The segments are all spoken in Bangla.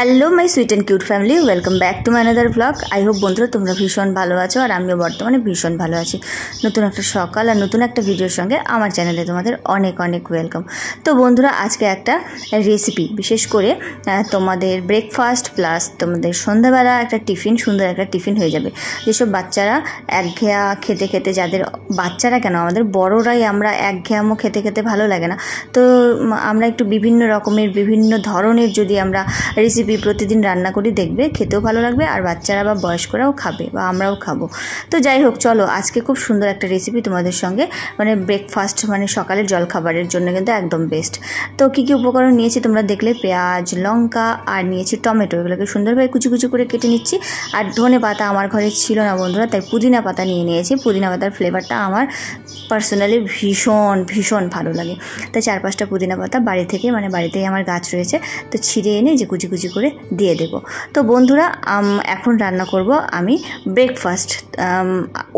Hello my sweet and cute family, welcome back to my another blog. I hope বন্ধুরা তোমরা ভীষণ ভালো আছো, আর আমিও বর্তমানে ভীষণ ভালো আছি। নতুন একটা সকাল আর নতুন একটা ভিডিওর সঙ্গে আমার চ্যানেলে তোমাদের অনেক অনেক ওয়েলকাম। তো বন্ধুরা, আজকে একটা রেসিপি, বিশেষ করে তোমাদের ব্রেকফাস্ট প্লাস তোমাদের সন্ধ্যাবেলা একটা টিফিন, সুন্দর একটা টিফিন হয়ে যাবে। যেসব বাচ্চারা একঘেয়া খেতে খেতে, যাদের বাচ্চারা কেন আমাদের বড়রাই আমরা একঘেয়ামো খেতে খেতে ভালো লাগে না, তো আমরা একটু বিভিন্ন রকমের বিভিন্ন ধরনের যদি আমরা রেসিপি প্রতিদিন রান্না করি, দেখবে খেতেও ভালো লাগবে, আর বাচ্চারা বা বয়স্করাও খাবে বা আমরাও খাবো। তো যাই হোক, চলো আজকে খুব সুন্দর একটা রেসিপি তোমাদের সঙ্গে, মানে ব্রেকফাস্ট, মানে সকালের জলখাবারের জন্য কিন্তু একদম বেস্ট। তো কী কী উপকরণ নিয়েছি তোমরা দেখলে, পেঁয়াজ, লঙ্কা আর নিয়েছি টমেটো, এগুলোকে সুন্দরভাবে কুচি কুচি করে কেটে নিচ্ছি। আর ধনে পাতা আমার ঘরে ছিল না বন্ধুরা, তাই পুদিনা পাতা নিয়ে নিয়েছি। পুদিনা পাতার ফ্লেভারটা আমার পার্সোনালি ভীষণ ভীষণ ভালো লাগে, তাই 4-5টা পুদিনা পাতা বাড়ি থেকে, মানে বাড়িতেই আমার গাছ রয়েছে, তো ছিঁড়ে এনে যে কুচি কুচি করে দিয়ে দেব। তো বন্ধুরা, এখন রান্না করব আমি ব্রেকফাস্ট,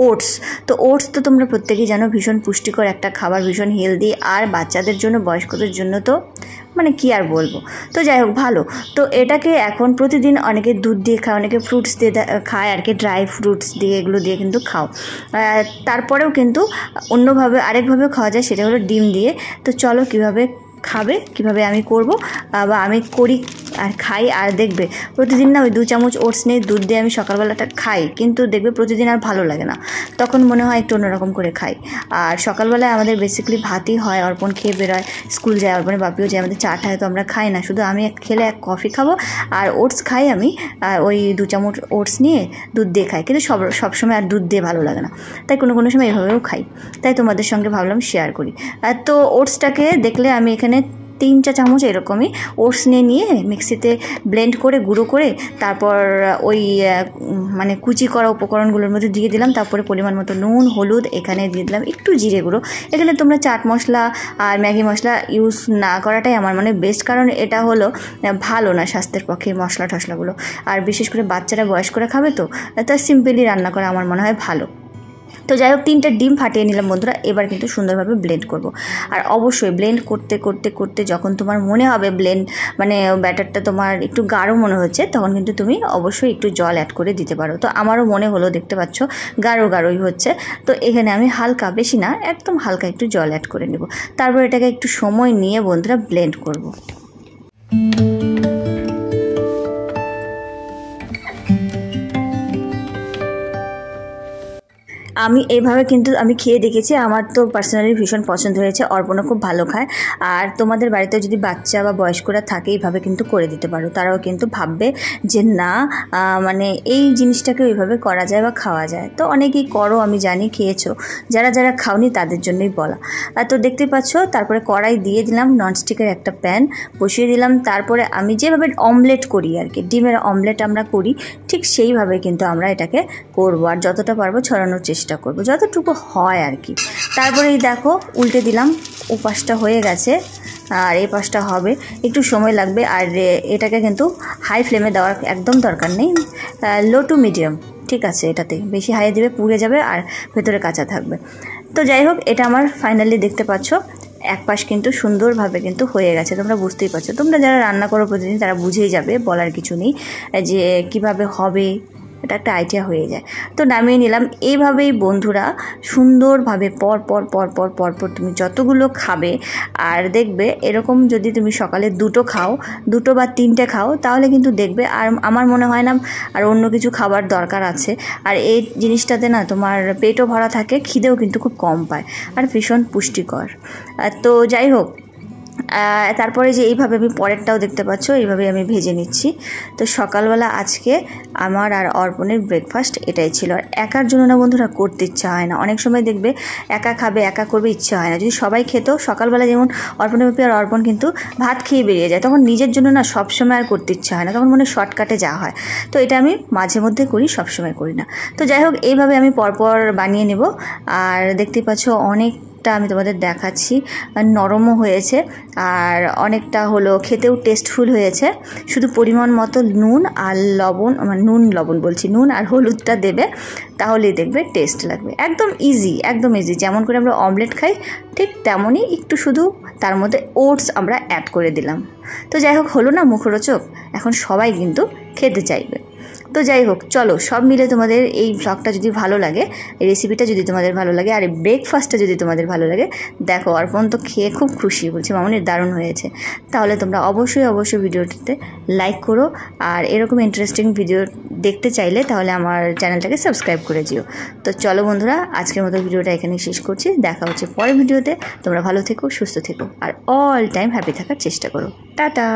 ওটস। তো ওটস তো তোমরা প্রত্যেকেই জানো, ভীষণ পুষ্টিকর একটা খাবার, ভীষণ হেলদি, আর বাচ্চাদের জন্য, বয়স্কদের জন্য তো মানে কি আর বলবো। তো যাই হোক, ভালো। তো এটাকে এখন প্রতিদিন অনেকে দুধ দিয়ে খায়, অনেকে ফ্রুটস দিয়ে খায় আর কি, ড্রাই ফ্রুটস দিয়ে, এগুলো দিয়ে কিন্তু খাও। তারপরেও কিন্তু অন্যভাবে আরেকভাবেও খাওয়া যায়, সেটা হলো ডিম দিয়ে। তো চলো কীভাবে খাবে, কিভাবে আমি করব বা আমি করি আর খাই, আর দেখবে প্রতিদিন না ওই 2 চামচ ওটস নিয়ে দুধ দিয়ে আমি সকালবেলাটা খাই, কিন্তু দেখবে প্রতিদিন আর ভালো লাগে না, তখন মনে হয় একটু অন্যরকম করে খাই। আর সকালবেলায় আমাদের বেসিক্যালি ভাতই হয়, অর্পণ খেয়ে বেরোয়, স্কুল যায়, অর্পণের বাপিও যায়, আমাদের চা ঠায় তো আমরা খাই না, শুধু আমি খেলে এক কফি খাবো, আর ওটস খাই আমি, ওই 2 চামচ ওটস নিয়ে দুধ দিয়ে খাই, কিন্তু সবসময় আর দুধ দিয়ে ভালো লাগে না, তাই কোনো কোনো সময় এভাবেও খাই, তাই তোমাদের সঙ্গে ভাবলাম শেয়ার করি। তো ওটসটাকে দেখলে আমি এখানে 3 চামচ এরকমই ওটস নিয়ে মিক্সিতে ব্লেন্ড করে গুঁড়ো করে, তারপর ওই মানে কুচি করা উপকরণগুলোর মধ্যে দিয়ে দিলাম। তারপরে পরিমাণ মতো নুন, হলুদ, এখানে দিয়ে দিলাম একটু জিরে গুঁড়ো। এখানে তোমরা চাট মশলা আর ম্যাগি মশলা ইউজ না করাটাই আমার মানে বেস্ট, কারণ এটা হলো ভালো না স্বাস্থ্যের পক্ষে মশলা টশলাগুলো, আর বিশেষ করে বাচ্চারা, বয়স্করা খাবে, তো তা সিম্পলি রান্না করা আমার মনে হয় ভালো। তো যাই হোক, 3টে ডিম ফাটিয়ে নিলাম বন্ধুরা। এবার কিন্তু সুন্দরভাবে ব্লেন্ড করব, আর অবশ্যই ব্লেন্ড করতে করতে করতে যখন তোমার মনে হবে মানে ব্যাটারটা তোমার একটু গাঢ় মনে হচ্ছে, তখন কিন্তু তুমি অবশ্যই একটু জল অ্যাড করে দিতে পারো। তো আমারও মনে হলো, দেখতে পাচ্ছ গাঢ়ই হচ্ছে, তো এখানে আমি হালকা, বেশি না, একদম হালকা একটু জল অ্যাড করে নেব। তারপর এটাকে একটু সময় নিয়ে বন্ধুরা ব্লেন্ড করব। আমি এইভাবে কিন্তু আমি খেয়ে দেখেছি, আমার তো পার্সোনালি ভীষণ পছন্দ হয়েছে, অর্পণও খুব ভালো খায়। আর তোমাদের বাড়িতে যদি বাচ্চা বা বয়স্করা থাকে, এইভাবে কিন্তু করে দিতে পারো, তারাও কিন্তু ভাববে যে না, মানে এই জিনিসটাকে ওইভাবে করা যায় বা খাওয়া যায়। তো অনেকেই করো, আমি জানি, খেয়েছো, যারা যারা খাওনি তাদের জন্যই বলা। তো দেখতে পাচ্ছ, তারপরে কড়াই দিয়ে দিলাম, ননস্টিকের একটা প্যান বসিয়ে দিলাম। তারপরে আমি যেভাবে অমলেট করি আর কি, ডিমের অমলেট আমরা করি, ঠিক সেইভাবে কিন্তু আমরা এটাকে করবো, আর যতটা পারবো ছড়ানোর চেষ্টা করবো, যতটুকু হয় আর কি। তারপরে এই দেখো, উল্টে দিলাম, ও পাশটা হয়ে গেছে, আর এই পাশটা হবে, একটু সময় লাগবে। আর এটাকে কিন্তু হাই ফ্লেমে দেওয়ার একদম দরকার নেই, লো টু মিডিয়াম, ঠিক আছে। এটাতে বেশি হাই দিবে পুড়ে যাবে আর ভেতরে কাঁচা থাকবে। তো যাই হোক, এটা আমার ফাইনালি দেখতে পাচ্ছ এক পাশ কিন্তু সুন্দরভাবে কিন্তু হয়ে গেছে, তোমরা বুঝতেই পারছো। তোমরা যারা রান্না করো প্রতিদিন, তারা বুঝেই যাবে, বলার কিছু নেই যে কিভাবে হবে, এটা একটা আইডিয়া হয়ে যায়। তো নামিয়ে নিলাম। এইভাবেই বন্ধুরা সুন্দরভাবে পর পর পর পর পর পর তুমি যতগুলো খাবে, আর দেখবে এরকম যদি তুমি সকালে 2টো খাও, 2টো বা 3টে খাও, তাহলে কিন্তু দেখবে, আর আমার মনে হয় না আর অন্য কিছু খাবার দরকার আছে। আর এই জিনিসটাতে না তোমার পেটও ভরা থাকে, খিদেও কিন্তু খুব কম পায়, আর ভীষণ পুষ্টিকর। তো যাই হোক, তারপরে যে এইভাবে আমি পরেরটাও দেখতে পাচ্ছ, এইভাবে আমি ভেজে নিচ্ছি। তো সকালবেলা আজকে আমার আর অর্পণের ব্রেকফাস্ট এটাই ছিল। আর একার জন্য না বন্ধুরা করতে ইচ্ছা হয় না, অনেক সময় দেখবে একা খাবে, একা করবে, ইচ্ছা হয় না। যদি সবাই খেত সকালবেলা, যেমন অর্পণের বাপি আর অর্পণ কিন্তু ভাত খেয়ে বেরিয়ে যায়, তখন নিজের জন্য না সবসময় আর করতে ইচ্ছা হয় না, তখন মনে শর্টকাটে যাওয়া হয়। তো এটা আমি মাঝে মধ্যে করি, সবসময় করি না। তো যাই হোক, এইভাবে আমি পরপর বানিয়ে নেব। আর দেখতে পাচ্ছ অনেক টেস্টটা আমি তোমাদের দেখাচ্ছি। নরমও হয়েছে আর অনেকটা হলো খেতেও টেস্টফুল হয়েছে। শুধু পরিমাণ মতো নুন আর লবণ, নুন বলছি, নুন আর হলুদটা দেবে, তাহলেই দেখবে টেস্ট লাগবে। একদম ইজি, একদম ইজি। যেমন করে আমরা অমলেট খাই ঠিক তেমনই, একটু শুধু তার মধ্যে ওটস আমরা অ্যাড করে দিলাম। তো যাই হোক, হলো না মুখরোচক? এখন সবাই কিন্তু খেতে চাইবে। তো যাই হোক, চলো সব মিলে তোমাদের এই ব্লগটা যদি ভালো লাগে, এই রেসিপিটা যদি তোমাদের ভালো লাগে, আর এই ব্রেকফাস্টটা যদি তোমাদের ভালো লাগে, দেখো অর্পণ তো খেয়ে খুব খুশি, বলছে মামনির দারুণ হয়েছে। তাহলে তোমরা অবশ্যই ভিডিওটিতে লাইক করো, আর এরকম ইন্টারেস্টিং ভিডিও দেখতে চাইলে তাহলে আমার চ্যানেলটাকে সাবস্ক্রাইব করে দিও। তো চলো বন্ধুরা, আজকের মতো ভিডিওটা এখানে শেষ করছি। দেখা হচ্ছে পরের ভিডিওতে। তোমরা ভালো থেকো, সুস্থ থেকো, আর অল টাইম হ্যাপি থাকার চেষ্টা করো। টাটা।